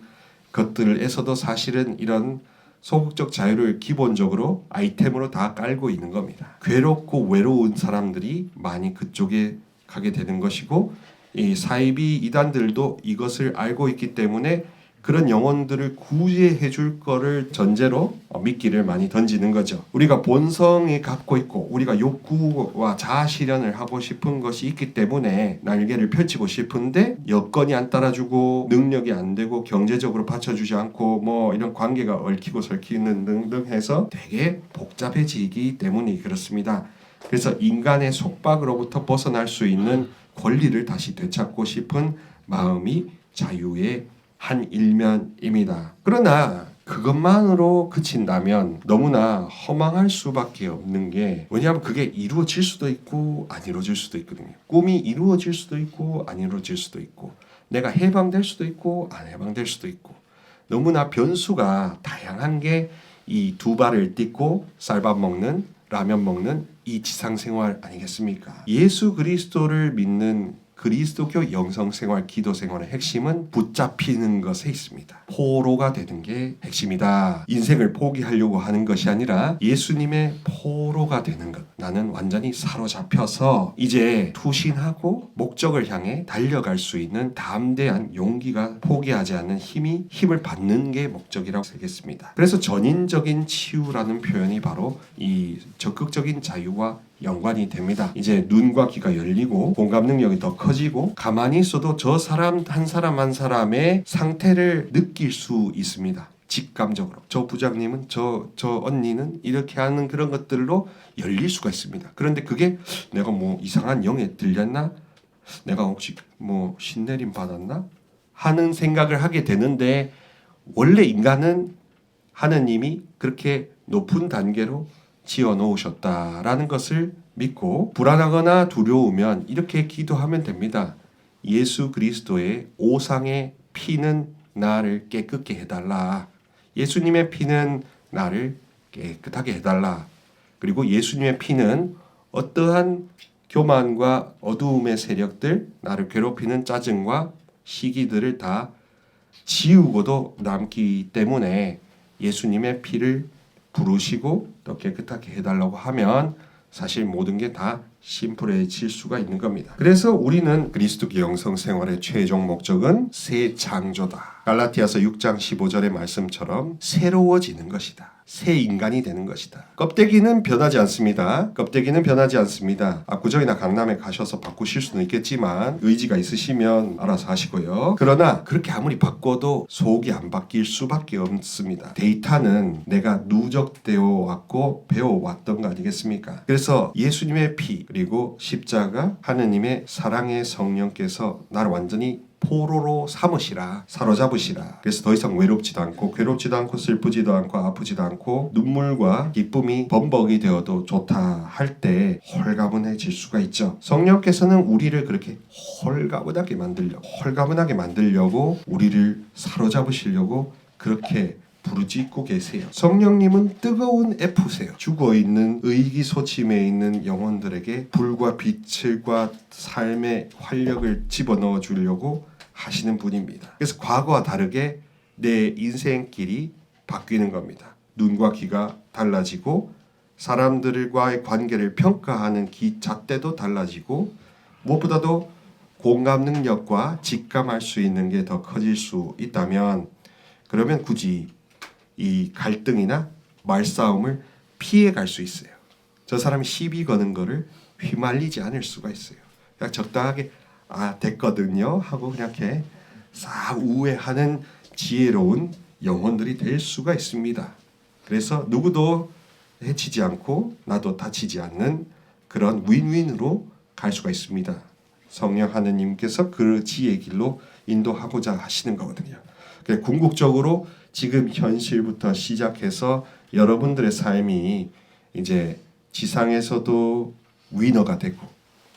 것들에서도 사실은 이런 소극적 자유를 기본적으로 아이템으로 다 깔고 있는 겁니다. 괴롭고 외로운 사람들이 많이 그쪽에 가게 되는 것이고 이 사이비 이단들도 이것을 알고 있기 때문에 그런 영혼들을 구제해 줄 거를 전제로 미끼를 많이 던지는 거죠. 우리가 본성이 갖고 있고 우리가 욕구와 자아 실현을 하고 싶은 것이 있기 때문에 날개를 펼치고 싶은데 여건이 안 따라주고 능력이 안 되고 경제적으로 받쳐주지 않고 뭐 이런 관계가 얽히고 설키는 등등 해서 되게 복잡해지기 때문이 그렇습니다. 그래서 인간의 속박으로부터 벗어날 수 있는 권리를 다시 되찾고 싶은 마음이 자유의 한 일면입니다. 그러나 그것만으로 그친다면 너무나 허망할 수밖에 없는 게 왜냐하면 그게 이루어질 수도 있고 안 이루어질 수도 있거든요. 꿈이 이루어질 수도 있고 안 이루어질 수도 있고 내가 해방될 수도 있고 안 해방될 수도 있고 너무나 변수가 다양한 게 이 두 발을 딛고 쌀밥 먹는 라면 먹는 이 지상생활 아니겠습니까? 예수 그리스도를 믿는 그리스도교 영성생활, 기도생활의 핵심은 붙잡히는 것에 있습니다. 포로가 되는 게 핵심이다. 인생을 포기하려고 하는 것이 아니라 예수님의 포로가 되는 것. 나는 완전히 사로잡혀서 이제 투신하고 목적을 향해 달려갈 수 있는 담대한 용기가 포기하지 않는 힘을 받는 게 목적이라고 되겠습니다. 그래서 전인적인 치유라는 표현이 바로 이 적극적인 자유와 연관이 됩니다. 이제 눈과 귀가 열리고 공감 능력이 더 커지고 가만히 있어도 저 사람 한 사람의 상태를 느낄 수 있습니다. 직감적으로. 저 부장님은 저 언니는 이렇게 하는 그런 것들로 열릴 수가 있습니다. 그런데 그게 내가 뭐 이상한 영에 들렸나? 내가 혹시 뭐 신내림 받았나? 하는 생각을 하게 되는데 원래 인간은 하느님이 그렇게 높은 단계로 지어 놓으셨다라는 것을 믿고 불안하거나 두려우면 이렇게 기도하면 됩니다. 예수 그리스도의 오상의 피는 나를 깨끗게 해달라. 예수님의 피는 나를 깨끗하게 해달라. 그리고 예수님의 피는 어떠한 교만과 어두움의 세력들, 나를 괴롭히는 짜증과 시기들을 다 지우고도 남기 때문에 예수님의 피를 부르시고 더 깨끗하게 해달라고 하면 사실 모든 게 다 심플해질 수가 있는 겁니다. 그래서 우리는 그리스도교 영성생활의 최종 목적은 새 창조다. 갈라디아서 6장 15절의 말씀처럼 새로워지는 것이다. 새 인간이 되는 것이다. 껍데기는 변하지 않습니다. 껍데기는 변하지 않습니다. 압구정이나 강남에 가셔서 바꾸실 수는 있겠지만 의지가 있으시면 알아서 하시고요. 그러나 그렇게 아무리 바꿔도 속이 안 바뀔 수밖에 없습니다. 데이터는 내가 누적되어 왔고 배워왔던 거 아니겠습니까? 그래서 예수님의 피 그리고 십자가 하느님의 사랑의 성령께서 나를 완전히 포로로 삼으시라, 사로잡으시라. 그래서 더 이상 외롭지도 않고 괴롭지도 않고 슬프지도 않고 아프지도 않고 눈물과 기쁨이 범벅이 되어도 좋다 할 때 홀가분해질 수가 있죠. 성령께서는 우리를 그렇게 홀가분하게 만들려고 우리를 사로잡으시려고 그렇게 부르짖고 계세요. 성령님은 뜨거운 F세요. 죽어있는 의기소침해 있는 영혼들에게 불과 빛과 삶의 활력을 집어넣어 주려고 하시는 분입니다. 그래서 과거와 다르게 내 인생길이 바뀌는 겁니다. 눈과 귀가 달라지고 사람들과의 관계를 평가하는 잣대도 달라지고 무엇보다도 공감 능력과 직감할 수 있는 게 더 커질 수 있다면 그러면 굳이 이 갈등이나 말싸움을 피해 갈 수 있어요. 저 사람이 시비 거는 거를 휘말리지 않을 수가 있어요. 그냥 적당하게 됐거든요 하고 그냥 이렇게 싹 우회하는 지혜로운 영혼들이 될 수가 있습니다. 그래서 누구도 해치지 않고 나도 다치지 않는 그런 윈윈으로 갈 수가 있습니다. 성령 하느님께서 그 지혜의 길로 인도하고자 하시는 거거든요. 궁극적으로 지금 현실부터 시작해서 여러분들의 삶이 이제 지상에서도 위너가 되고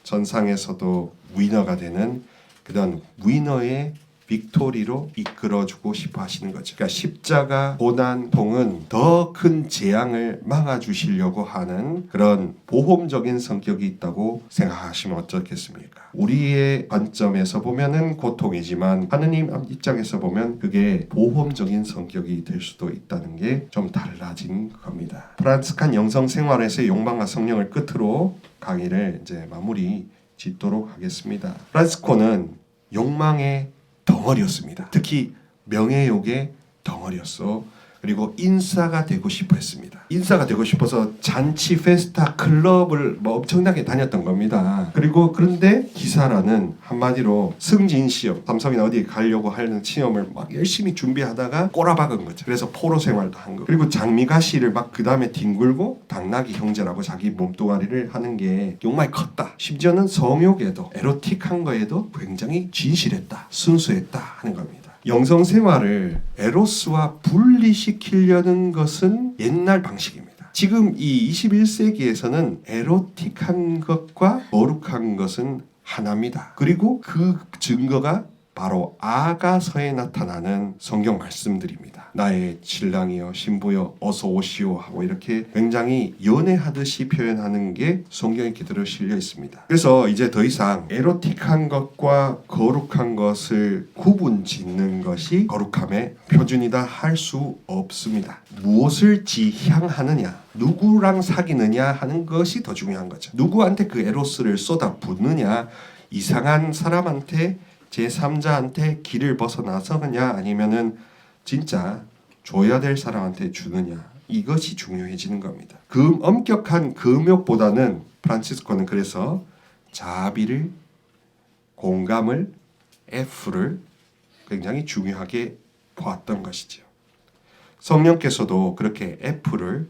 전상에서도 위너가 되는 그런 위너의 빅토리로 이끌어주고 싶어 하시는 거죠. 그러니까 십자가 고난통은 더 큰 재앙을 막아주시려고 하는 그런 보험적인 성격이 있다고 생각하시면 어떻겠습니까? 우리의 관점에서 보면은 고통이지만 하느님 입장에서 보면 그게 보험적인 성격이 될 수도 있다는 게 좀 달라진 겁니다. 프란스칸 영성 생활에서의 욕망과 성령을 끝으로 강의를 이제 마무리 짓도록 하겠습니다. 프란시스코는 욕망의 덩어리였습니다. 특히 명예욕의 덩어리였어. 그리고 인싸가 되고 싶어 했습니다. 인싸가 되고 싶어서 잔치, 페스타, 클럽을 엄청나게 다녔던 겁니다. 그런데 기사라는 한마디로 승진 시험, 삼성이나 어디 가려고 하는 시험을 막 열심히 준비하다가 꼬라박은 거죠. 그래서 포로 생활도 한 거. 그리고 장미가시를 막 그 다음에 뒹굴고 당나귀 형제라고 자기 몸뚱아리를 하는 게 욕망이 컸다. 심지어는 성욕에도 에로틱한 거에도 굉장히 진실했다. 순수했다 하는 겁니다. 영성생활을 에로스와 분리시키려는 것은 옛날 방식입니다. 지금 이 21세기에서는 에로틱한 것과 거룩한 것은 하나입니다. 그리고 그 증거가 바로 아가서에 나타나는 성경 말씀들입니다. 나의 신랑이여 신부여 어서 오시오 하고 이렇게 굉장히 연애하듯이 표현하는 게 성경에 그대로 실려 있습니다. 그래서 이제 더 이상 에로틱한 것과 거룩한 것을 구분 짓는 것이 거룩함의 표준이다 할 수 없습니다. 무엇을 지향하느냐 누구랑 사귀느냐 하는 것이 더 중요한 거죠. 누구한테 그 에로스를 쏟아붓느냐 이상한 사람한테 제3자한테 길을 벗어나서느냐 아니면은 진짜 줘야 될 사람한테 주느냐 이것이 중요해지는 겁니다. 그 엄격한 금욕보다는 프란치스코는 그래서 자비를 공감을 F를 굉장히 중요하게 보았던 것이죠. 성령께서도 그렇게 F를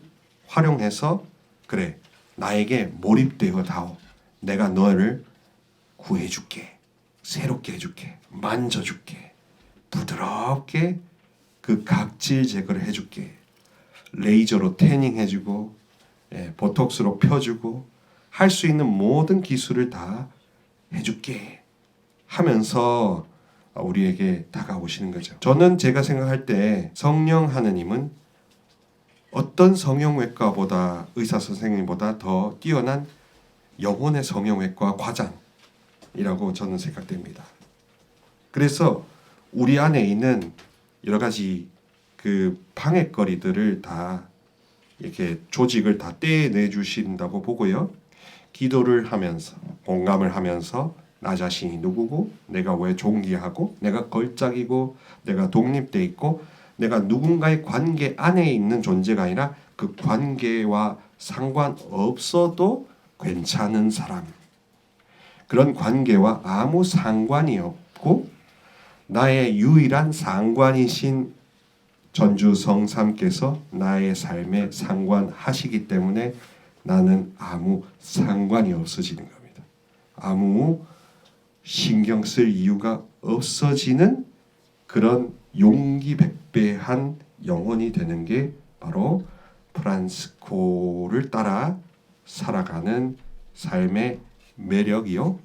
활용해서 그래 나에게 몰입되어 다오 내가 너를 구해줄게 새롭게 해줄게 만져줄게 부드럽게 그 각질 제거를 해줄게 레이저로 태닝 해주고 보톡스로 펴주고 할 수 있는 모든 기술을 다 해줄게 하면서 우리에게 다가오시는 거죠. 저는 제가 생각할 때 성령 하느님은 어떤 성형외과보다 의사 선생님보다 더 뛰어난 영혼의 성형외과 과장이라고 저는 생각됩니다. 그래서 우리 안에 있는 여러 가지 그 방해거리들을 다 이렇게 조직을 다 떼내 주신다고 보고요. 기도를 하면서 공감을 하면서 나 자신이 누구고 내가 왜 존귀하고 내가 걸작이고 내가 독립돼 있고 내가 누군가의 관계 안에 있는 존재가 아니라 그 관계와 상관없어도 괜찮은 사람. 그런 관계와 아무 상관이 없고 나의 유일한 상관이신 전주 성삼께서 나의 삶에 상관하시기 때문에 나는 아무 상관이 없어지는 겁니다. 아무 신경 쓸 이유가 없어지는 그런 용기백배한 영혼이 되는 게 바로 프란시스코를 따라 살아가는 삶의 매력이요,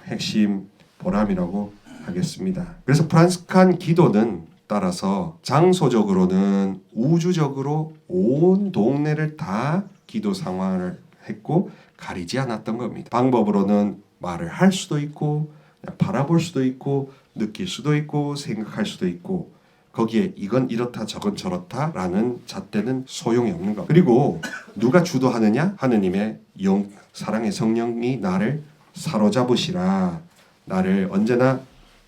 핵심 보람이라고 하겠습니다. 그래서 프란시스칸 기도는 따라서 장소적으로는 우주적으로 온 동네를 다 기도 상황을 했고 가리지 않았던 겁니다. 방법으로는 말을 할 수도 있고 그냥 바라볼 수도 있고 느낄 수도 있고 생각할 수도 있고 거기에 이건 이렇다 저건 저렇다 라는 잣대는 소용이 없는 것. 그리고 누가 주도하느냐? 하느님의 사랑의 성령이 나를 사로잡으시라. 나를 언제나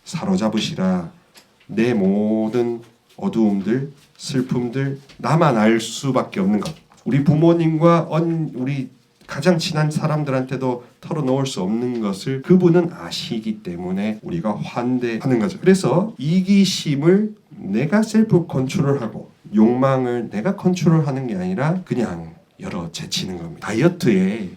사로잡으시라. 내 모든 어두움들, 슬픔들 나만 알 수밖에 없는 것. 우리 부모님과 우리 가장 친한 사람들한테도 털어놓을 수 없는 것을 그분은 아시기 때문에 우리가 환대하는 거죠. 그래서 이기심을 내가 셀프 컨트롤하고 욕망을 내가 컨트롤하는 게 아니라 그냥 제치는 겁니다. 다이어트의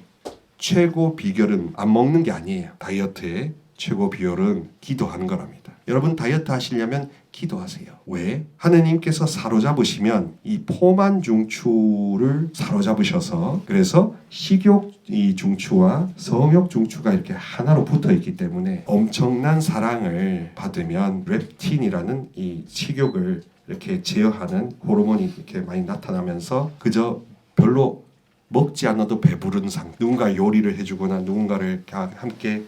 최고 비결은 안 먹는 게 아니에요. 다이어트의 최고 비결은 기도하는 거랍니다. 여러분 다이어트 하시려면 기도하세요. 왜? 하느님께서 사로잡으시면 이 포만 중추를 사로잡으셔서 그래서 식욕 이 중추와 성욕 중추가 이렇게 하나로 붙어 있기 때문에 엄청난 사랑을 받으면 렙틴이라는 이 식욕을 이렇게 제어하는 호르몬이 이렇게 많이 나타나면서 그저 별로 먹지 않아도 배부른 상태. 누군가 요리를 해주거나 누군가를 함께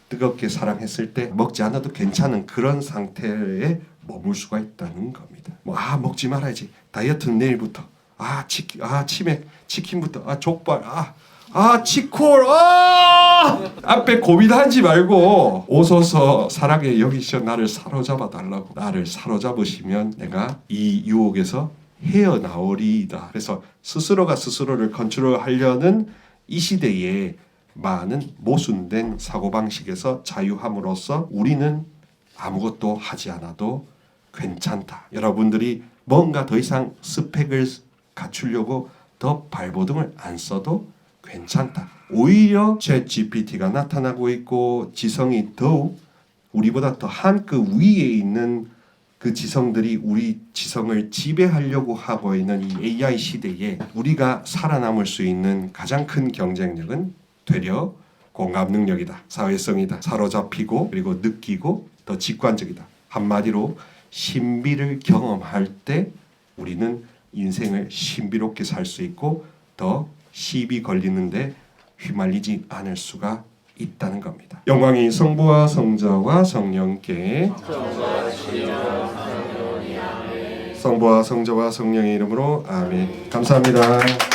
뜨겁게 사랑했을 때 먹지 않아도 괜찮은 그런 상태에 머물 수가 있다는 겁니다. 먹지 말아야지. 다이어트는 내일부터. 치맥, 치킨부터. 족발, 치콜, 앞에 고민하지 말고 오소서 사랑에 여기셔 나를 사로잡아 달라고. 나를 사로잡으시면 내가 이 유혹에서 헤어나오리이다. 그래서 스스로가 스스로를 컨트롤하려는 이 시대에 많은 모순된 사고방식에서 자유함으로써 우리는 아무것도 하지 않아도 괜찮다. 여러분들이 뭔가 더 이상 스펙을 갖추려고 더 발버둥을 안 써도 괜찮다. 오히려 챗GPT가 나타나고 있고 지성이 더욱 우리보다 더 한 급 위에 있는 그 지성들이 우리 지성을 지배하려고 하고 있는 이 AI 시대에 우리가 살아남을 수 있는 가장 큰 경쟁력은 되려 공감 능력이다. 사회성이다. 사로잡히고 그리고 느끼고 더 직관적이다. 한마디로 신비를 경험할 때 우리는 인생을 신비롭게 살 수 있고 더 시비 걸리는데 휘말리지 않을 수가 있다는 겁니다. 영광이 성부와 성자와 성령께 성부와 성자와 성령의 이름으로 아멘. 감사합니다.